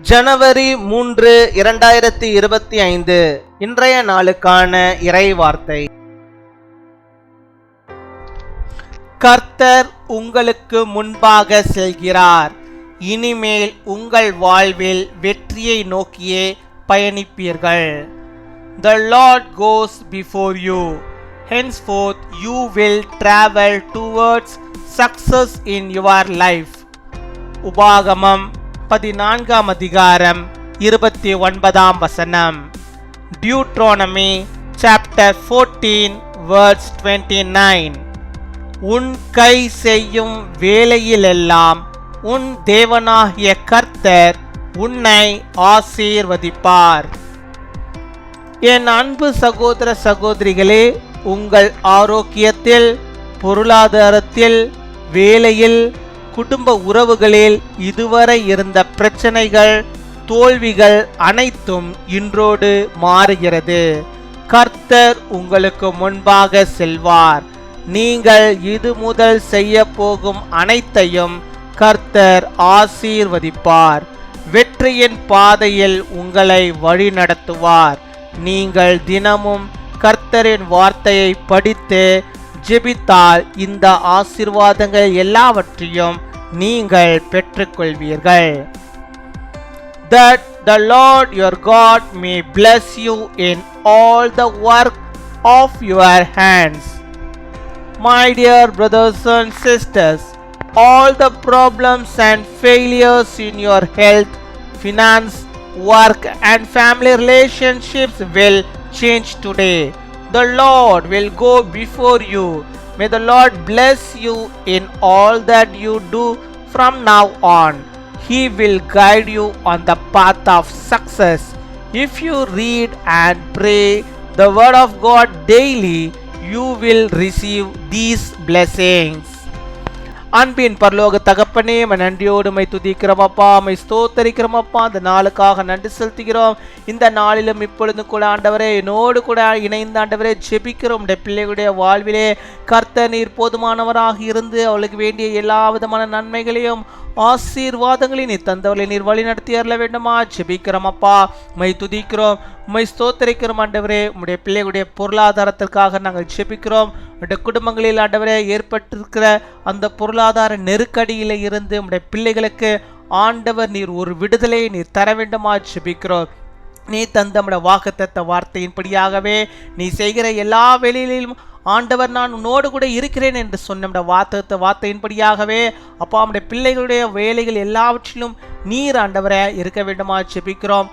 ஜனவரி 3, 2025 இன்றைய நாளுக்கான இறை வார்த்தை. கர்த்தர் உங்களுக்கு முன்பாக செல்கிறார். இனிமேல் உங்கள் வாழ்வில் வெற்றியை நோக்கியே பயணிப்பீர்கள். The Lord goes before you. Henceforth you will travel towards success in your life. உபாகமம் 14 அதிகாரம் 29 வசனம். Deuteronomy chapter 14 verse 29. உன் கை செய்யும் வேலையிலெல்லாம் உன் தேவனாகிய கர்த்தர் உன்னை ஆசீர்வதிப்பார். என் அன்பு சகோதர சகோதரிகளே, உங்கள் ஆரோக்கியத்தில், பொருளாதாரத்தில், வேலையில், குடும்ப உறவுகளில் இதுவரை இருந்த பிரச்சனைகள், தோல்விகள் அனைத்தும் இன்றோடு மாறுகிறது. கர்த்தர் உங்களுக்கு முன்பாக செல்வார். நீங்கள் இது முதல் செய்ய போகும் அனைத்தையும் கர்த்தர் ஆசீர்வதிப்பார். வெற்றியின் பாதையில் உங்களை வழிநடத்துவார். நீங்கள் தினமும் கர்த்தரின் வார்த்தையை படித்து ஜெபித்தால் இந்த ஆசீர்வாதங்கள் எல்லாவற்றையும் நீங்கள் பெற்றுக்கொள்வீர்கள். That the Lord your God may bless you in all the work of your hands. My dear brothers and sisters, all the problems and failures in your health, finance, work and family relationships will change today. The Lord will go before you. May the Lord bless you in all that you do from now on. He will guide you on the path of success. If you read and pray the word of God daily, you will receive these blessings. அன்பின் பரலோக தகப்பனே, நன்றியோடு my துதிக்கிறோம் அப்பா, my ஸ்தோத்தரிக்கிறோம் அப்பா. அந்த நாளுக்காக நன்றி செலுத்துகிறோம். இந்த நாளிலும் இப்பொழுது கூட ஆண்டவரே என்னோடு கூட இணைந்த ஆண்டவரே ஜெபிக்கிறோம். பிள்ளைகளுடைய வாழ்விலே கர்த்தர் நீர் போதுமானவராக இருந்து அவளுக்கு வேண்டிய எல்லா விதமான நன்மைகளையும் ஆசீர்வாதங்களையும் நீர் தந்தவர்களை நீர் வழி நடத்தி அருள வேண்டுமா ஜெபிக்கிறோம் அப்பா. மை துதிக்கிறோம், உம்மை ஸ்தோத்தரிக்கிறோம் ஆண்டவரே. உம்முடைய பிள்ளைகளுடைய பொருளாதாரத்திற்காக நாங்கள் ஜெபிக்கிறோம். உடைய குடும்பங்களில் ஆண்டவரே ஏற்பட்டிருக்கிற அந்த பொருளாதார நெருக்கடியில் இருந்து உம்முடைய பிள்ளைகளுக்கு ஆண்டவர் நீர் ஒரு விடுதலையை நீர் தர வேண்டுமா ஜெபிக்கிறோம். நீ தந்த வாக்குத்தத்த வார்த்தையின்படியாகவே நீ செய்கிற எல்லா வேலையிலும் ஆண்டவர் நான் உன்னோடு கூட இருக்கிறேன் என்று சொன்ன வார்த்தையின்படியாகவே அப்பா நம்முடைய பிள்ளைகளுடைய வேலைகள் எல்லாவற்றிலும் நீர் ஆண்டவரை இருக்க வேண்டுமா ஜெபிக்கிறோம்.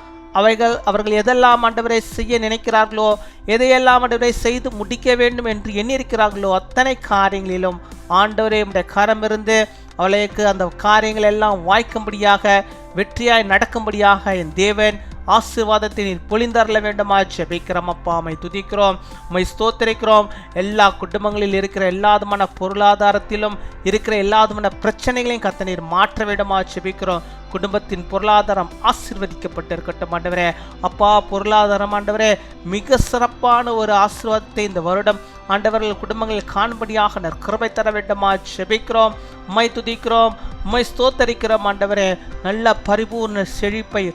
அவர்கள் எதெல்லாம் ஆண்டவரை செய்ய நினைக்கிறார்களோ, எதையெல்லாம் ஆண்டவரை செய்து முடிக்க வேண்டும் என்று எண்ணியிருக்கிறார்களோ அத்தனை காரியங்களிலும் ஆண்டவரே உம்முடைய கரம் இருந்து அவளுக்கு அந்த காரியங்கள் எல்லாம் வாய்க்கும்படியாக வெற்றியாய் நடக்கும்படியாக என் தேவன் ஆசீர்வாதத்தை நீர் பொழிந்தரல வேண்டுமா ஜெபிக்கிறோம் அப்பா. மை துதிக்கிறோம், மை ஸ்தோத்தரிக்கிறோம். எல்லா குடும்பங்களில் இருக்கிற எல்லாதுமான பொருளாதாரத்திலும் இருக்கிற எல்லாதுமான பிரச்சனைகளையும் கர்த்தர் நீர் மாற்ற வேண்டுமா ஜெபிக்கிறோம். குடும்பத்தின் பொருளாதாரம் ஆசீர்வதிக்கப்பட்டு இருக்கட்டும் ஆண்டவரே. அப்பா, பொருளாதாரம் ஆண்டவரே மிக சிறப்பான ஒரு ஆசீர்வாதத்தை இந்த வருடம் ஆண்டவர்கள் குடும்பங்களில் காணும்படியாக கிருபை தர வேண்டுமா ஜெபிக்கிறோம். மை துதிக்கிறோம், மை ஸ்தோத்தரிக்கிறோம் ஆண்டவரே. நல்ல பரிபூர்ண செழிப்பை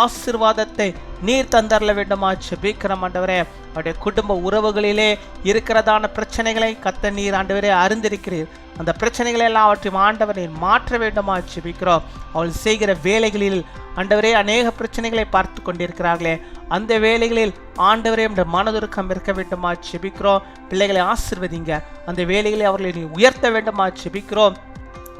ஆசீர்வாதத்தை நீர் தந்தரல வேண்டுமா ஜெபிக்கிறோம் ஆண்டவரே. அவருடைய குடும்ப உறவுகளிலே இருக்கிறதான பிரச்சனைகளை கர்த்தர் நீர் ஆண்டவரே அறிந்திருக்கிறீர். அந்த பிரச்சனைகளை எல்லாம் அவற்றையும் ஆண்டவர் நீர் மாற்ற வேண்டுமா ஜெபிக்கிறோம். அவள் செய்கிற வேலைகளில் ஆண்டவரே அநேக பிரச்சனைகளை பார்த்து கொண்டிருக்கிறார்களே, அந்த வேலைகளில் ஆண்டவரே மனதுருக்கம் இருக்க வேண்டுமா ஜெபிக்கிறோம். பிள்ளைகளை ஆசீர்வதிங்க. அந்த வேலைகளை அவர்களை நீ உயர்த்த வேண்டுமா ஜெபிக்கிறோம்.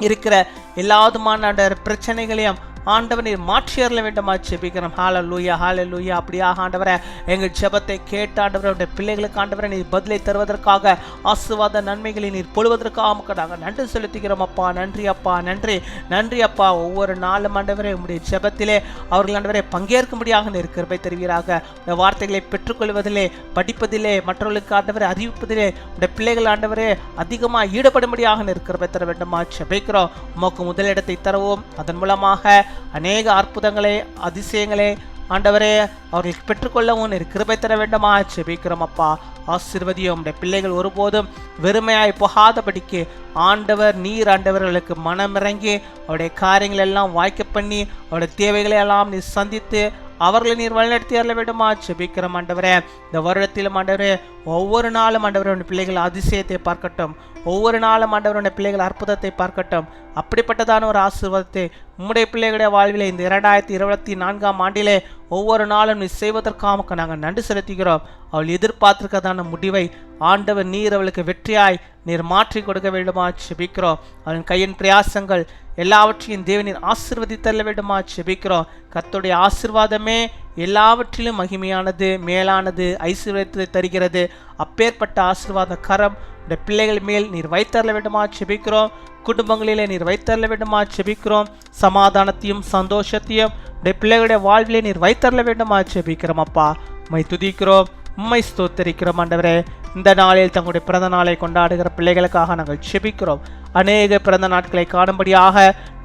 இருக்கிற எல்லாதுமான பிரச்சனைகளையும் ஆண்டவர் நீர் மாற்றி அருள வேண்டுமா ஜெபிக்கிறோம். ஹல்லேலூயா, ஹல்லேலூயா. அப்படியாக ஆண்டவரே எங்கள் ஜெபத்தை கேட்டு ஆண்டவருடைய பிள்ளைகளுக்கு ஆண்டவரை நீர் பதிலை தருவதற்காக ஆசீர்வாத நன்மைகளை நீர் பொழுவதற்காக நாங்கள் நன்றி செலுத்துகிறோம் அப்பா. நன்றி அப்பா, நன்றி நன்றி அப்பா. ஒவ்வொரு நாளும் ஆண்டவரே உம்முடைய ஜெபத்திலே அவர்கள் ஆண்டவரை பங்கேற்கும்படியாக நீர் கிருபை தருவீராக. இந்த வார்த்தைகளை பெற்றுக்கொள்வதிலே, படிப்பதிலே, மற்றவர்களுக்கு ஆண்டவரை அறிவிப்பதிலே உடைய பிள்ளைகள் ஆண்டவரே அதிகமாக ஈடுபடும்படியாக நீர் கிருபை தர வேண்டுமா ஜெபிக்கிறோம். உமக்கு முதலிடத்தை தருவோம். அதன் மூலமாக அநேக அற்புதங்களே, அதிசயங்களே, ஆண்டவரே அவர்களுக்கு பெற்றுக்கொள்ளவும் நீர் கிருபை தர வேண்டுமா ஜெபிக்கிறோம் அப்பா. ஆசீர்வதியும் உம்முடைய பிள்ளைகள் ஒருபோதும் வெறுமையாய் போகாதபடிக்கு ஆண்டவர் நீர் ஆண்டவர்களுக்கு மனமிறங்கி அவருடைய காரியங்கள் எல்லாம் வாய்க்க பண்ணி அவருடைய தேவைகளை எல்லாம் நீர் சந்தித்து அவர்களை நீர் வழிநடத்தி அருள வேண்டுமா ஜெபிக்கிறோம் ஆண்டவரே. இந்த வருடத்திலும் ஆண்டவரே ஒவ்வொரு நாளும் ஆண்டவருடைய பிள்ளைகள் அதிசயத்தை பார்க்கட்டும், ஒவ்வொரு நாளும் ஆண்டவருடைய பிள்ளைகள் அற்புதத்தை பார்க்கட்டும். அப்படிப்பட்டதான ஒரு ஆசீர்வாதத்தை உம்முடைய பிள்ளைகளுடைய வாழ்விலே இந்த 2024 ஆண்டிலே ஒவ்வொரு நாளும் நீ செய்வதற்காக நாங்கள் நன்றி செலுத்துகிறோம். அவள் எதிர்பார்த்திருக்கதான முடிவை ஆண்டவர் நீர் அவளுக்கு வெற்றியாய் நீர் மாற்றி கொடுக்க வேண்டுமா ஜெபிக்கிறோம். அவன் கையின் பிரயாசங்கள் எல்லாவற்றையும் தேவனின் ஆசீர்வதித்தள்ள வேண்டுமா ஜெபிக்கிறோம். கர்த்தருடைய ஆசீர்வாதமே எல்லாவற்றிலும் மகிமையானது, மேலானது, ஐஸ்வர்யத்தை தருகிறது. அப்பேற்பட்ட ஆசீர்வாத கரம் இந்த பிள்ளைகள் மேல் நீர் வைத்தரல வேண்டுமா ஜெபிக்கிறோம். குடும்பங்களிலே நீர் வைத்தரல வேண்டுமா ஜெபிக்கிறோம். சமாதானத்தையும் சந்தோஷத்தையும் இந்த பிள்ளைகளுடைய வாழ்விலே நீர் வைத்தரல வேண்டுமா ஜெபிக்கிறோம் அப்பா. உம்மை துதிக்கிறோம், உம்மை ஸ்தோத்தரிக்கிறோம் ஆண்டவரே. இந்த நாளில் தங்களுடைய பிறந்த நாளை கொண்டாடுகிற பிள்ளைகளுக்காக நாங்கள் ஜெபிக்கிறோம். அநேக பிறந்த நாட்களை காணும்படியாக,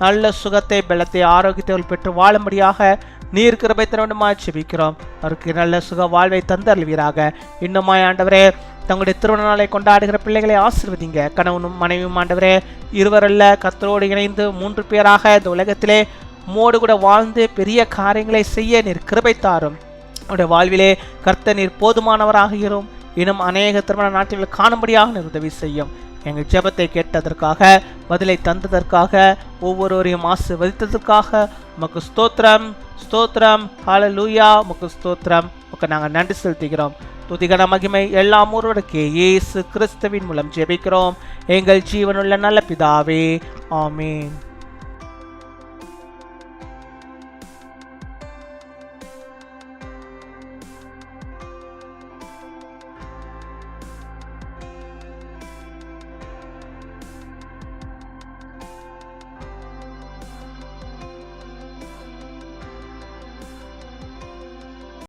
நல்ல சுகத்தை, பலத்தை, ஆரோக்கியத்தை பெற்று வாழும்படியாக நீர் கிருபை தர வேண்டுமா ஜெபிக்கிறோம். அவருக்கு நல்ல சுக வாழ்வை தந்தருள்வீராக. இன்னுமாய் ஆண்டவரே தங்களுடைய திருமண நாளை கொண்டாடுகிற பிள்ளைகளை ஆசீர்வதிங்க. கணவனும் மனைவியும் ஆண்டவரே இருவரல்ல கர்த்தரோடு இணைந்து 3 பேராக இந்த உலகத்திலே மோடு கூட வாழ்ந்து பெரிய காரியங்களை செய்ய நீர் கிருபை தாரும். அவருடைய வாழ்விலே கர்த்தர் நீர் போதுமானவராக இரும். இன்னும் அநேக திருமண நாட்களில் காணும்படியாக நீர் உதவி செய்யும். எங்கள் ஜெபத்தை கேட்டதற்காக, பதிலை தந்ததற்காக, ஒவ்வொருவரையும் ஆசீர்வதித்ததற்காக உமக்கு ஸ்தோத்திரம், ஸ்தோத்திரம். ஹல்லேலூயா. உமக்கு ஸ்தோத்திரம். உமக்கு நாங்கள் நன்றி செலுத்துகிறோம். துதிகன மகிமை எல்லாம் ஒருவருக்கே இயேசு கிறிஸ்துவின் மூலம் ஜெபிக்கிறோம் எங்கள் ஜீவனுள்ள நல்ல பிதாவே. ஆமீன்.